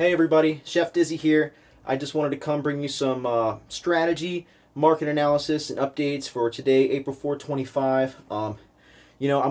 Hey everybody, Chef Dizzy here. I just wanted to come bring you some strategy, market analysis, and updates for today, April 4th, 25. I'm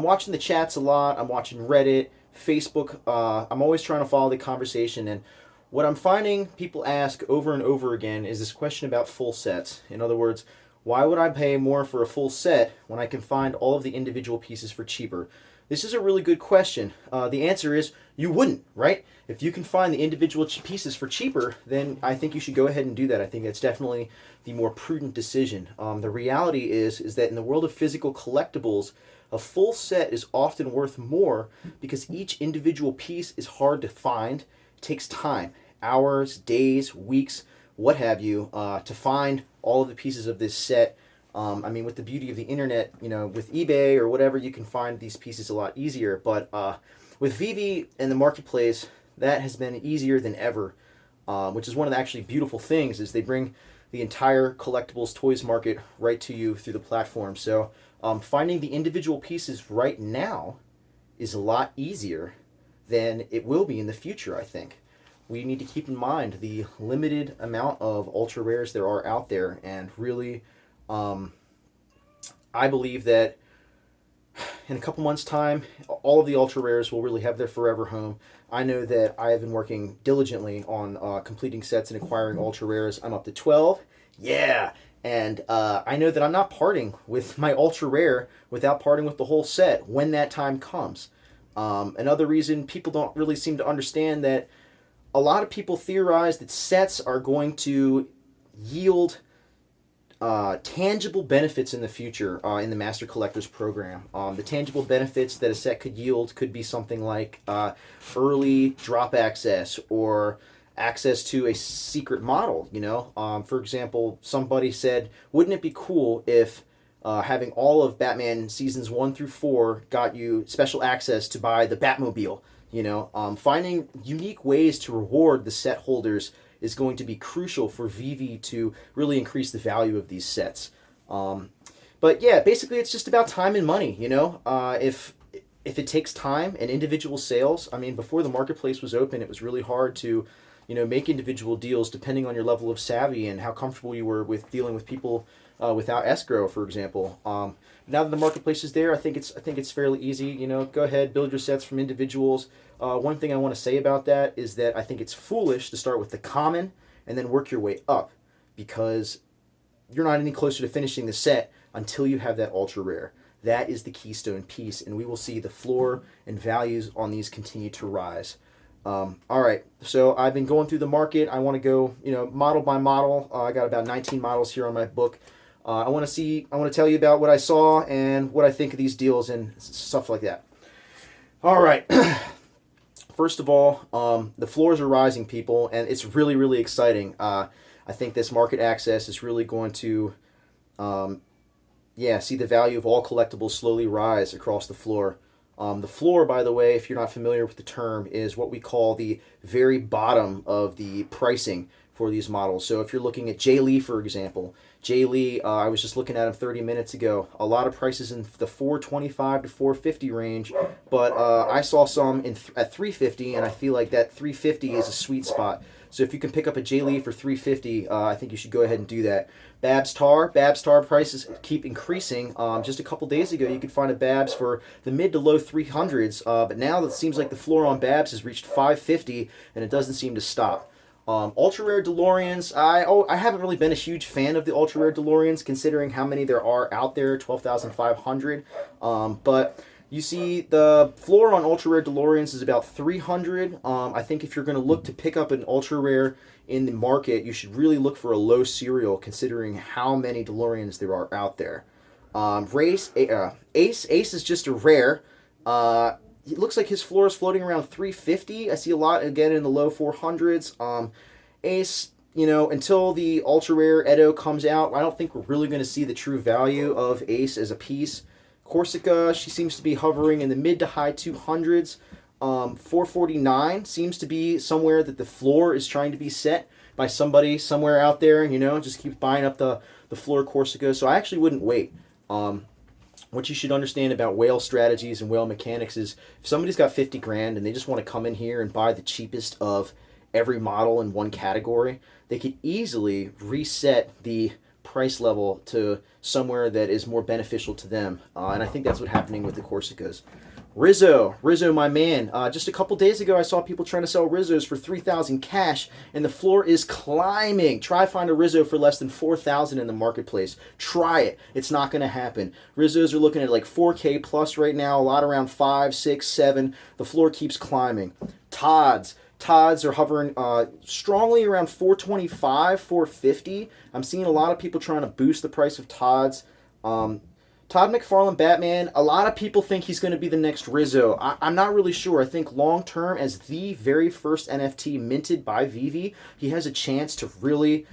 watching the chats a lot. I'm watching Reddit, Facebook. I'm always trying to follow the conversation, and what I'm finding people ask over and over again is this question about full sets. In other words, why would I pay more for a full set when I can find all of the individual pieces for cheaper? This is a really good question. The answer is you wouldn't, right? If you can find the individual pieces for cheaper, then I think you should go ahead and do that. I think that's definitely the more prudent decision. The reality is that in the world of physical collectibles, a full set is often worth more because each individual piece is hard to find. It takes time, hours, days, weeks, what have you, to find all of the pieces of this set. With the beauty of the internet, with eBay or whatever, you can find these pieces a lot easier. But with VeVe and the marketplace, that has been easier than ever, which is one of the actually beautiful things is they bring the entire collectibles toys market right to you through the platform. So finding the individual pieces right now is a lot easier than it will be in the future, I think. We need to keep in mind the limited amount of ultra rares there are out there, and really I believe that in a couple months' time, all of the ultra rares will really have their forever home. I know that I have been working diligently on completing sets and acquiring ultra rares. I'm up to 12. Yeah! And I know that I'm not parting with my ultra rare without parting with the whole set when that time comes. Another reason people don't really seem to understand that a lot of people theorize that sets are going to yield tangible benefits in the future in the Master Collectors program. The tangible benefits that a set could yield could be something like early drop access or access to a secret model. For example, somebody said, wouldn't it be cool if having all of Batman seasons 1 through 4 got you special access to buy the Batmobile? Finding unique ways to reward the set holders is going to be crucial for VeVe to really increase the value of these sets. But yeah, basically it's just about time and money. If it takes time and individual sales, before the marketplace was open, it was really hard to make individual deals depending on your level of savvy and how comfortable you were with dealing with people without escrow, for example. Now that the marketplace is there, I think it's fairly easy. Go ahead, build your sets from individuals. One thing I want to say about that is that I think it's foolish to start with the common and then work your way up, because you're not any closer to finishing the set until you have that ultra rare. That is the keystone piece, and we will see the floor and values on these continue to rise. All right, so I've been going through the market. I want to go, model by model. I got about 19 models here on my book. I want to tell you about what I saw and what I think of these deals and stuff like that. All right. First of all, the floors are rising, people, and it's really, really exciting. I think this market access is really going to, see the value of all collectibles slowly rise across the floor. The floor, by the way, if you're not familiar with the term, is what we call the very bottom of the pricing for these models. So if you're looking at Jay Lee, for example, Jay Lee, I was just looking at him 30 minutes ago. A lot of prices in the 425 to 450 range, but I saw some at 350, and I feel like that 350 is a sweet spot. So if you can pick up a Jay Lee for 350, I think you should go ahead and do that. Babs Tar prices keep increasing. Just a couple days ago, you could find a Babs for the mid to low 300s, but now it seems like the floor on Babs has reached 550, and it doesn't seem to stop. Ultra rare DeLoreans, I haven't really been a huge fan of the ultra rare DeLoreans, considering how many there are out there, 12,500. But you see the floor on ultra rare DeLoreans is about 300. I think if you're going to look to pick up an ultra rare in the market, you should really look for a low serial, considering how many DeLoreans there are out there. Ace is just a rare. It looks like his floor is floating around 350. I see a lot again in the low 400s. Ace, until the ultra rare Edo comes out, I don't think we're really going to see the true value of Ace as a piece. Corsica, she seems to be hovering in the mid to high 200s. 449 seems to be somewhere that the floor is trying to be set by somebody somewhere out there, just keep buying up the floor Corsica. So I actually wouldn't wait. What you should understand about whale strategies and whale mechanics is if somebody's got 50 grand and they just want to come in here and buy the cheapest of every model in one category, they could easily reset the price level to somewhere that is more beneficial to them. And I think that's what's happening with the Corsicas. Rizzo, my man. Just a couple days ago, I saw people trying to sell Rizzos for $3,000 cash, and the floor is climbing. Try find a Rizzo for less than $4,000 in the marketplace. Try it. It's not going to happen. Rizzos are looking at like 4K plus right now. A lot around 5, 6, 7. The floor keeps climbing. Todd's are hovering strongly around 425, 450. I'm seeing a lot of people trying to boost the price of Todd's. Todd McFarlane Batman, a lot of people think he's going to be the next Rizzo. I'm not really sure. I think long term, as the very first NFT minted by VeVe, he has a chance to really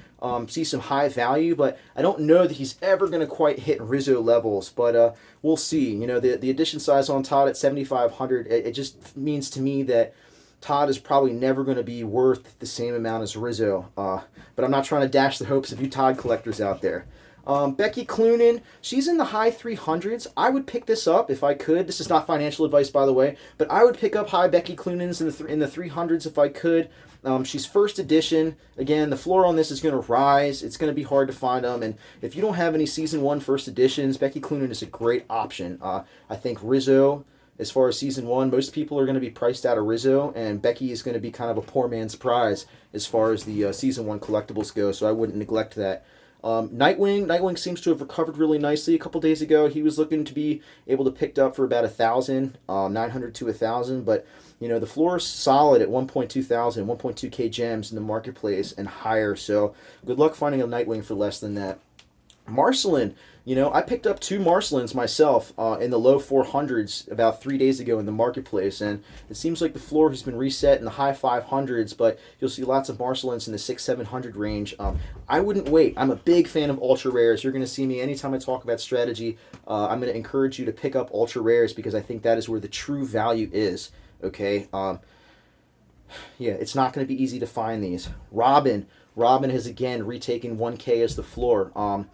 see some high value, but I don't know that he's ever going to quite hit Rizzo levels, but we'll see. You know, the edition size on Todd at 7,500, it just means to me that Todd is probably never going to be worth the same amount as Rizzo, but I'm not trying to dash the hopes of you Todd collectors out there. Becky Cloonan, she's in the high 300s. I would pick this up if I could. This is not financial advice, by the way, but I would pick up high Becky Cloonans in the 300s if I could. She's first edition. Again, the floor on this is going to rise. It's going to be hard to find them, and if you don't have any Season 1 first editions, Becky Cloonan is a great option. I think Rizzo, as far as Season 1, most people are going to be priced out of Rizzo, and Becky is going to be kind of a poor man's prize as far as the Season 1 collectibles go, so I wouldn't neglect that. Nightwing seems to have recovered really nicely. A couple days ago, he was looking to be able to picked up for about 1,000, 900 to 1,000. But you know, the floor is solid at 1.2 thousand, 1.2K gems in the marketplace and higher. So good luck finding a Nightwing for less than that. Marcelin, you know, I picked up 2 Marcelins myself in the low 400s about 3 days ago in the marketplace, and it seems like the floor has been reset in the high 500s, but you'll see lots of Marcelins in the 600-700 range. I wouldn't wait. I'm a big fan of ultra rares. You're going to see me anytime I talk about strategy. I'm going to encourage you to pick up ultra rares because I think that is where the true value is. Okay. Yeah, it's not going to be easy to find these. Robin has again retaken 1K as the floor.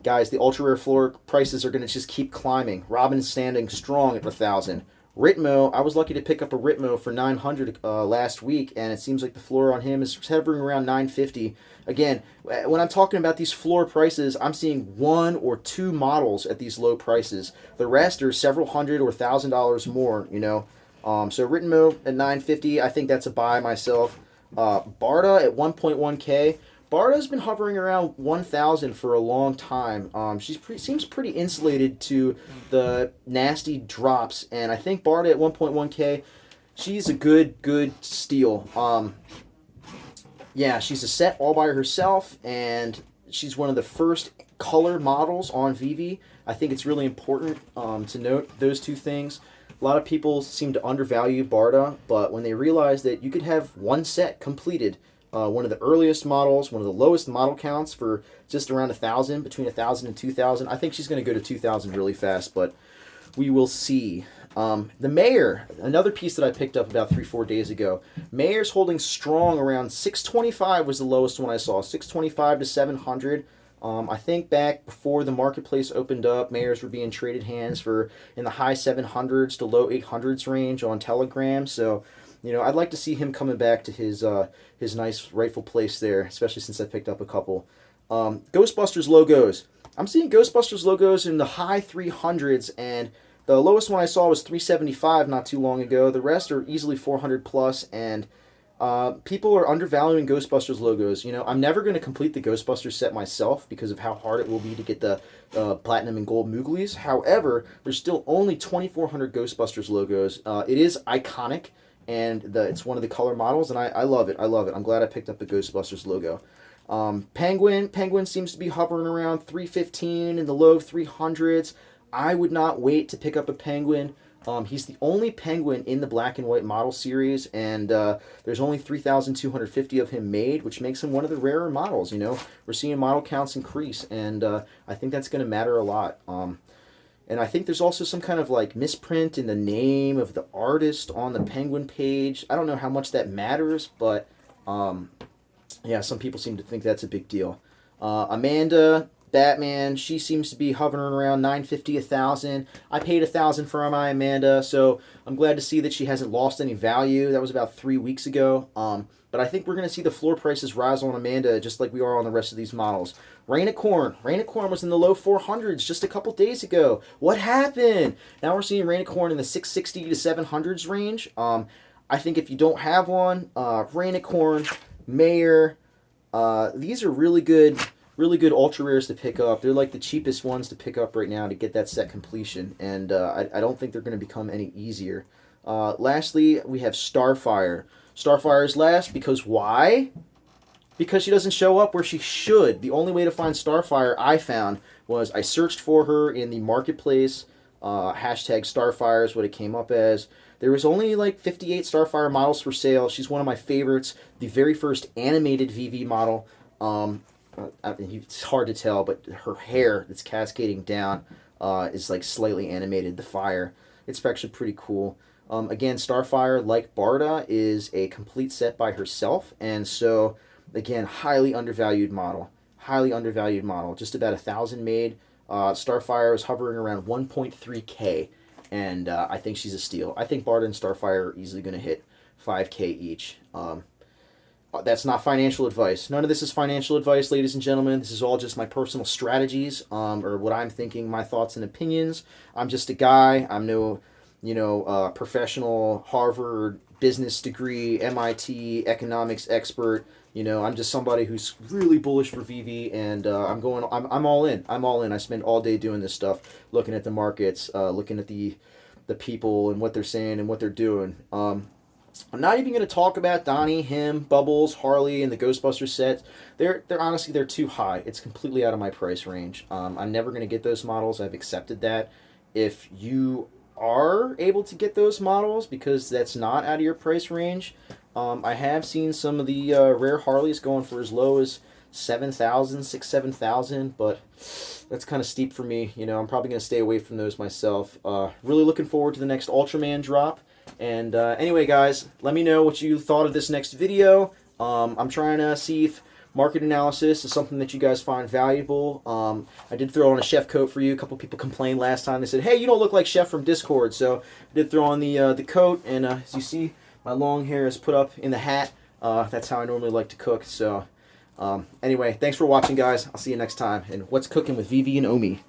Guys, the ultra rare floor prices are going to just keep climbing. Robin is standing strong at 1,000. Ritmo, I was lucky to pick up a Ritmo for 900 last week, and it seems like the floor on him is hovering around 950. Again, when I'm talking about these floor prices, I'm seeing 1 or 2 models at these low prices. The rest are several hundred or $1,000 more, you know. So Ritmo at 950, I think that's a buy myself. Barda at 1.1K. Barda's been hovering around 1,000 for a long time. Seems pretty insulated to the nasty drops, and I think Barda at 1.1K, she's a good steal. Yeah, she's a set all by herself, and she's one of the first color models on VeVe. I think it's really important to note those two things. A lot of people seem to undervalue Barda, but when they realize that you could have one set completed, one of the earliest models, one of the lowest model counts for just around 1,000, between 1,000 and 2,000. I think she's going to go to 2,000 really fast, but we will see. The Mayor, another piece that I picked up about 3-4 days ago. Mayor's holding strong around 625 was the lowest one I saw, 625 to 700. I think back before the marketplace opened up, Mayors were being traded hands for in the high 700s to low 800s range on Telegram. So, you know, I'd like to see him coming back to his nice rightful place there, especially since I picked up a couple. Ghostbusters logos. I'm seeing Ghostbusters logos in the high 300s, and the lowest one I saw was 375 not too long ago. The rest are easily 400 plus, and people are undervaluing Ghostbusters logos. You know, I'm never going to complete the Ghostbusters set myself because of how hard it will be to get the platinum and gold Mooglies. However, there's still only 2,400 Ghostbusters logos. It is iconic, and it's one of the color models, and I love it. I love it. I'm glad I picked up the Ghostbusters logo. Penguin seems to be hovering around 315 in the low 300s. I would not wait to pick up a Penguin. He's the only Penguin in the black and white model series, and there's only 3,250 of him made, which makes him one of the rarer models. You know, we're seeing model counts increase, and I think that's going to matter a lot. And I think there's also some kind of like misprint in the name of the artist on the Penguin page. I don't know how much that matters, but yeah, some people seem to think that's a big deal. Amanda Batman, she seems to be hovering around 950, 1,000. I paid 1,000 for my Amanda, so I'm glad to see that she hasn't lost any value. That was about 3 weeks ago. But I think we're going to see the floor prices rise on Amanda just like we are on the rest of these models. Rainicorn was in the low 400s just a couple days ago. What happened? Now we're seeing Rainicorn in the 660 to 700s range. I think if you don't have one, Rainicorn, Mayor, these are really good ultra rares to pick up. They're like the cheapest ones to pick up right now to get that set completion, and I don't think they're going to become any easier. Lastly, we have Starfire. Starfire is last because why? Because she doesn't show up where she should. The only way to find Starfire I found was I searched for her in the marketplace. Hashtag Starfire is what it came up as. There was only like 58 Starfire models for sale. She's one of my favorites. The very first animated VeVe model. It's hard to tell, but her hair that's cascading down is like slightly animated. The fire. It's actually pretty cool. Again, Starfire, like Barda, is a complete set by herself, and so again, highly undervalued model. Just about 1,000 made. Starfire is hovering around 1.3K, and I think she's a steal. I think Barda and Starfire are easily going to hit 5K each. That's not financial advice. None of this is financial advice, ladies and gentlemen. This is all just my personal strategies, or what I'm thinking, my thoughts and opinions. I'm just a guy. I'm no, professional Harvard business degree, MIT economics expert. I'm just somebody who's really bullish for VeVe, and I'm all in. I spend all day doing this stuff, looking at the markets, looking at the people and what they're saying and what they're doing. I'm not even going to talk about Donnie, him, Bubbles, Harley, and the Ghostbusters sets. They're honestly, they're too high. It's completely out of my price range. I'm never going to get those models. I've accepted that. If you are able to get those models because that's not out of your price range, I have seen some of the rare Harleys going for as low as 7,000, 7,000, but that's kind of steep for me. I'm probably going to stay away from those myself. Really looking forward to the next Ultraman drop. And anyway, guys, let me know what you thought of this next video. I'm trying to see if market analysis is something that you guys find valuable. I did throw on a Chef coat for you. A couple people complained last time. They said, hey, you don't look like Chef from Discord. So I did throw on the coat, and as you see, my long hair is put up in the hat. That's how I normally like to cook. So anyway, thanks for watching, guys. I'll see you next time. And what's cooking with VeVe and Omi?